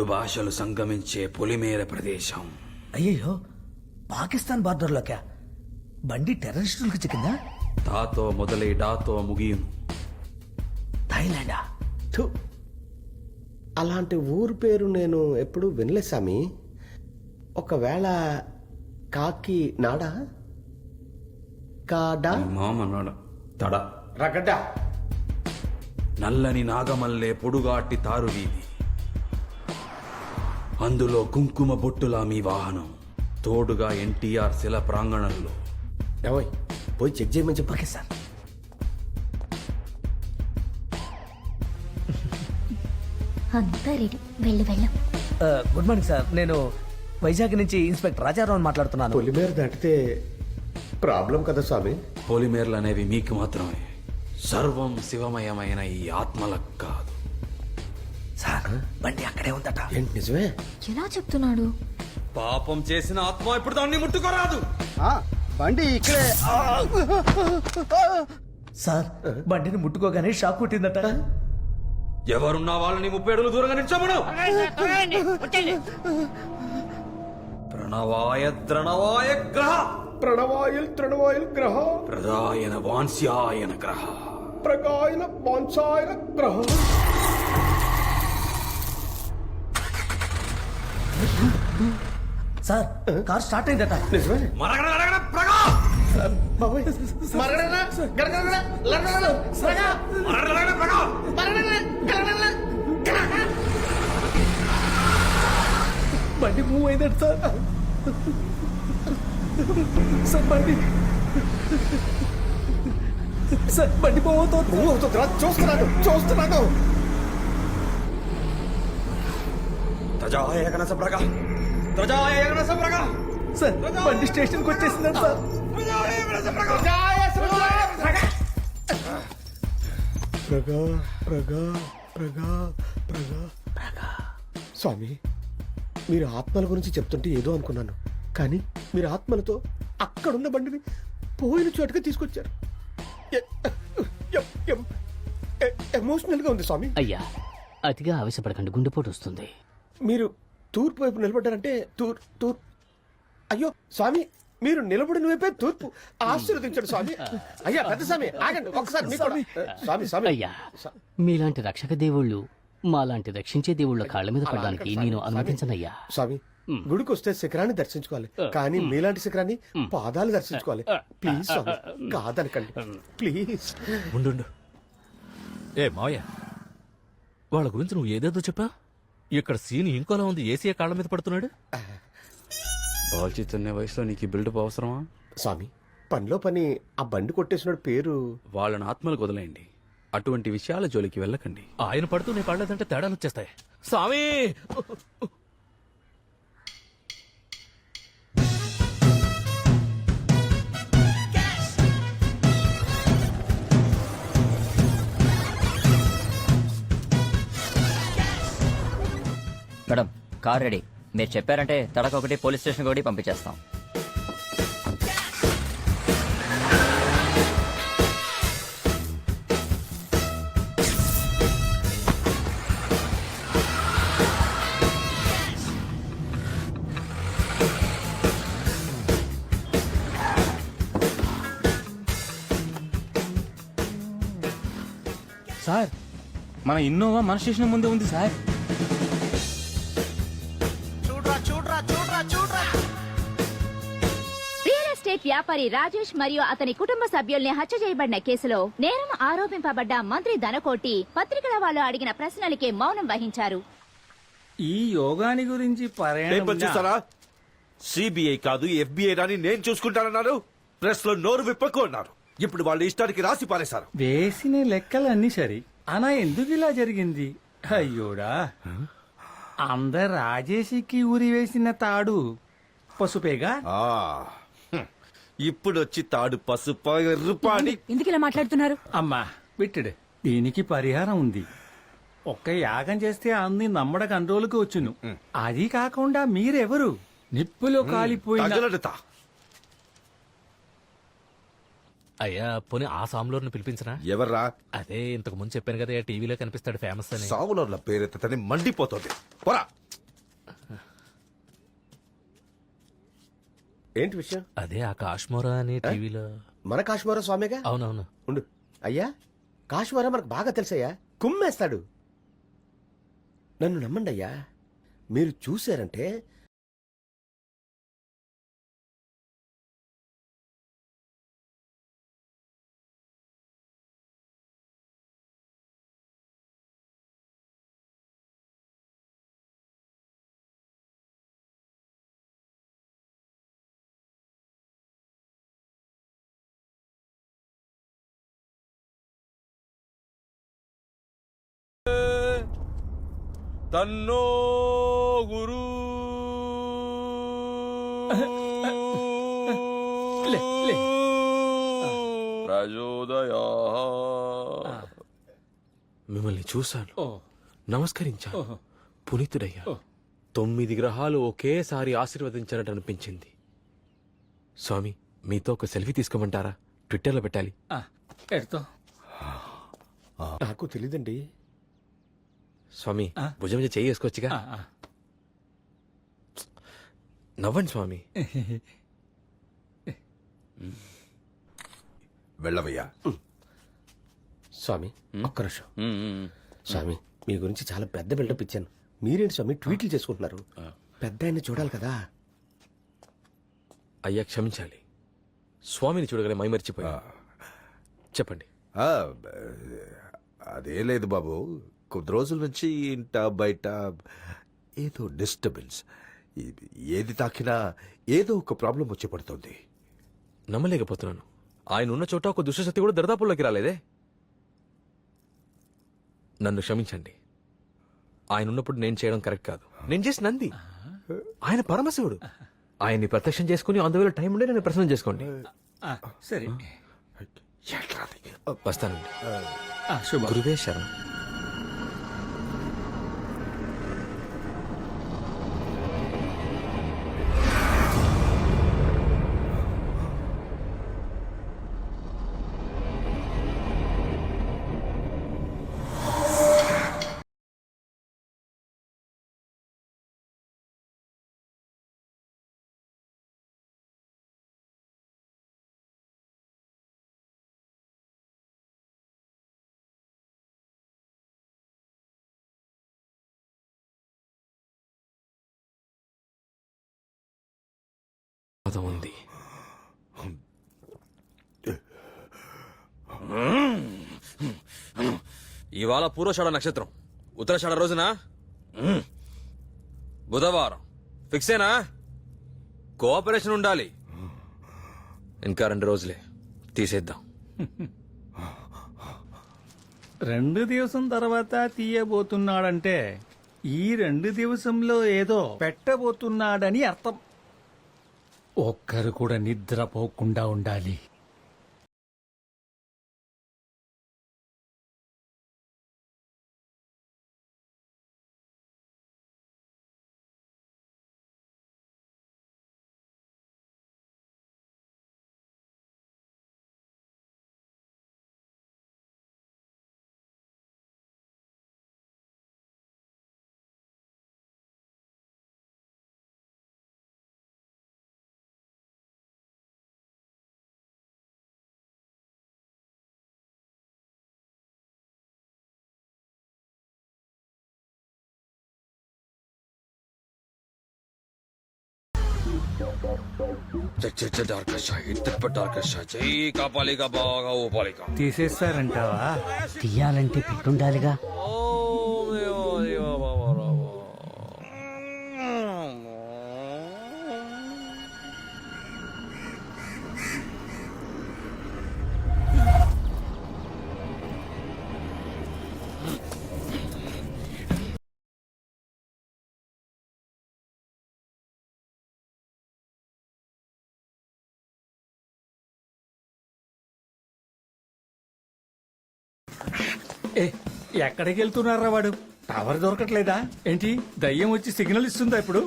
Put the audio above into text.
రెండు భాషలు సంగమించే పొలిమేర ప్రదేశం. అయ్యయ్యో, పాకిస్తాన్ బార్డర్లోకా? బండి టెర్రరిస్టులకు చిక్కిందా? తాతో మొదలై డాతో ముగియును. థాయిలాండా? థు. అలాంటి ఊరు పేరు నేను ఎప్పుడు వినలే స్వామి. ఒకవేళ కాకి నాడా, కాడా, మామన్నాడు తడ, రగడ, నల్లని నాగమల్లే పొడుగాటి తారు వీధి, అందులో కుంకుమ బొట్టులా మీ వాహనం, తోడుగా ఎన్టీఆర్ శిల ప్రాంగణంలో. ఏమోయ్ పోయి చెక్ చేయమని చెప్పు. Okay sir. అంతా రెడీ, వెళ్ళాం. గుడ్ మార్నింగ్ సార్, నేను వైజాగ్ నుంచి ఇన్స్పెక్టర్ రాజారావు మాట్లాడుతున్నాను. పొలిమేర దాటితే ప్రాబ్లం కదా స్వామి. పొలిమేరలు అనేవి మీకు మాత్రమే, సర్వం శివమయమైన ఈ ఆత్మలకు కాదు. సార్, బండి అక్కడే ఉందట. ఏంటి నిజమే? ఎలా చెప్తున్నాడు? పాపం చేసిన ఆత్మ ఇప్పుడు దాన్ని ముట్టుకోరాదు. బండి ఇక్కడే. సార్, బండిని ముట్టుకోగానే షాక్ కొట్టిందట. ఎవరున్నా వాళ్ళని 30 అడుగులు దూరంగా నిల్చోమను. ప్రణవాయ ద్రణవాయ గ్రహ, ప్రణవాయుల్ తృణవాయుల్ గ్రహ, ప్రదాయన వాన్స్యాయన గ్రహ, ప్రగాయన బాన్సాయన గ్రహ. సార్, కార్ స్టార్ట్ అయిందట. నిజమే? మరగడ గడగడ ప్రగా, బాబోయ్. మరగడనా? గడగడనా? లడగడనా? ప్రగా. మరగడ గడగడ ప్రగా. మరగడనా? గడగడనా? బండి మూవ్ అయిందట సార్. సార్, బండి సార్, బండి మూవ్ అవుతుంది. అవుతుందిరా, చూస్తున్నాను. తజాయ గణస ప్రగా, తజాయ గణస ప్రగా. సార్, బండి స్టేషన్కి వచ్చేసిందంట సార్. ప్రగా ప్రగా ప్రగా ప్రగా ప్రగా. స్వామి, మీరు ఆత్మల గురించి చెప్తుంటే ఏదో అనుకున్నాను, కానీ మీరు ఆత్మలతో అక్కడున్న బండిని పోయిన చోటుగా తీసుకొచ్చారు. ఎమోషనల్ గా ఉంది స్వామి. అయ్యా, అతిగా ఆవేశపడకండి, గుండెపోటు వస్తుంది. మీరు తూర్పు వైపు నిలబడ్డారంటే అయ్యో స్వామి, మీరు నిలబడిన వైపే తూర్పు. ఆశీర్వదించండి స్వామి. అయ్యా పెద్ద స్వామి, ఆగండి ఒకసారి. మీకు స్వామి స్వామి. అయ్యా, మీలాంటి రక్షక దేవుళ్ళు మాలాంటి రక్షించే దేవుళ్ళ కాళ్ళ మీద పడడానికి నేను అనుమతించనయ్యా. స్వామి, గుడికి వస్తే శిఖరాన్ని దర్శించుకోవాలి, కానీ మీలాంటి శిఖరాన్ని పాదాలు దర్శించుకోవాలి. Please Swamy, కాదనకండి please. ఉండు. ఏ మావయ్య, వాళ్ళ గురించి నువ్వు ఏదేదో చెప్పా. ఇక్కడ సీన్ ఇంకోలా ఉంది. ఏసీఏ కాళ్ళ మీద పడుతున్నాడు. బాల్చిత్ అనే వయసులో నీకు బిల్డప్ అవసరమా? స్వామి, పనిలో పని ఆ బండి కొట్టేసిన పేరు. వాళ్ళని ఆత్మలకు వదిలేయండి, అటువంటి విషయాల జోలికి వెళ్ళకండి. ఆయన పడుతూ నీ పడలేదంటే తేడాలు వచ్చేస్తాయి. స్వామి, మేడం, కార్ రెడీ. మీరు చెప్పారంటే తడకొకటి పోలీస్ స్టేషన్ ఒకటి పంపించేస్తాం. సార్, మన ఇన్నోవా మన స్టేషన్ ముందే ఉంది సార్. రియల్ ఎస్టేట్ వ్యాపారి రాజేష్ మరియు అతని కుటుంబ సభ్యుల్ని హత్య చేయబడిన కేసులో నేరం ఆరోపింపబడ్డ మంత్రి ధనకోటి పత్రికల వాళ్ళు అడిగిన ప్రశ్నలకే మౌనం వహించారు. ఈ యోగాని గురించి చూస్తారా? సిబిఐ కాదు FBI రాని నేను చూసుకుంటానన్నారు. ప్రెస్ లో నోరు విప్పకు అన్నారు. ఇప్పుడు వాళ్ళ ఇష్టానికి రాసి పారేశారు. వేసిన లెక్కలన్నీ సరి, అనా ఎందుకు ఇలా జరిగింది? అయ్యోడా, అందరు రాజేషికి ఊరి వేసిన తాడు పసుపేగా. ఇప్పుడు వచ్చి తాడు పసుపు ఎర్రుపాడి. ఎందుకు ఇలా మాట్లాడుతున్నారు? అమ్మా విట్టుడు, దీనికి పరిహారం ఉంది. ఒక్క యాగం చేస్తే అన్ని నమ్మడ కంట్రోల్కి వచ్చును. అది కాకుండా మీరెవరు? నిప్పులో కాలిపోయిన తగలడతా. అయ్యా పోనీ ఆ సాంలోర్ని పిలిపించరా? ఎవర్రా? అదే ఇంతకు ముందు చెప్పాను కదా, టీవీలో కనిపిస్తాడు ఫేమస్ అని. సాగులోర్ల పేరెత్తని మండిపోతుంది. పోరా. ఏంటి విషయం? అదే ఆ కాశ్మోరా అని టీవీలో. మన కాశ్మీర స్వామిగా. అవునవును. ఉండు అయ్యా, కాశ్మీర మనకు బాగా తెలుసయ్యా, కుమ్మేస్తాడు. నన్ను నమ్మండి అయ్యా, మీరు చూశారంటే తన్నో గురు లే, లే. ప్రచోదయా. మిమ్మల్ని చూశాను, ఓ, నమస్కరించాను, ఓహో. పునీతుడయ్యా. ఓ. 9 గ్రహాలు ఒకేసారి ఆశీర్వదించినట్టు అనిపించింది. స్వామి, మీతో ఒక సెల్ఫీ తీసుకోమంటారా? ట్విట్టర్లో పెట్టాలి. ఆ, ఎడతో. నాకు తెలీదండి. స్వామి, ఆ? భుజం మీద చేయి వేసుకోవచ్చుగా. ఆ, ఆ. నవ్వండి స్వామి. వెళ్ళవయ్యా. స్వామి ఒక్క నిమిషం. స్వామి, మీ గురించి చాలా పెద్ద బిల్డప్ ఇచ్చాను, మీరేంటి స్వామి ట్వీట్లు చేసుకుంటున్నారు? పెద్ద ఆయన్ని చూడాలి కదా. అయ్యా క్షమించాలి, స్వామిని చూడగానే మైమరిచిపోయా. చెప్పండి. ఆ, అదే లేదు బాబు, కొద్ది రోజుల నుంచి ఇంట బయట ఏదో డిస్టర్బెన్స్, ఏది తాకినా ఏదో ఒక ప్రాబ్లం వచ్చి పడుతుంది. నమ్మలేకపోతున్నాను. ఆయన ఉన్న చోట ఒక దుష్టశక్తి కూడా దరిదాపుల్లోకి రాలేదే. నన్ను క్షమించండి. ఆయన ఉన్నప్పుడు నేను చేయడం కరెక్ట్ కాదు. నేను చేసి నంది, ఆయన పరమశివుడు. ఆయన్ని ప్రత్యక్షం చేసుకుని అందువల్ల టైం ఉండే నన్ను ప్రశ్న చేసుకోండి. ఆ, సరే. వస్తానండి. ఆ, శుభం. గురువే శరణం. ఉంది. ఇవాళ పూర్వషాఢ నక్షత్రం, ఉత్తరాషాఢ రోజున బుధవారం. ఫిక్సేనా? కోఆపరేషన్ ఉండాలి. ఇంకా 2 రోజులే, తీసేద్దాం. 2 దివసం తర్వాత తీయబోతున్నాడంటే ఈ 2 దివసంలో ఏదో పెట్టబోతున్నాడని అర్థం. ఒక్కరు కూడా నిద్రపోకుండా ఉండాలి. తీసేస్తారంటావా? తీయాలంటే పెట్టుండాలిగా. ఏ, ఎక్కడికి వెళ్తున్నారా వాడు? టవర్ దొరకట్లేదా ఏంటి? దయ్యం వచ్చి సిగ్నల్ ఇస్తుందా ఇప్పుడు?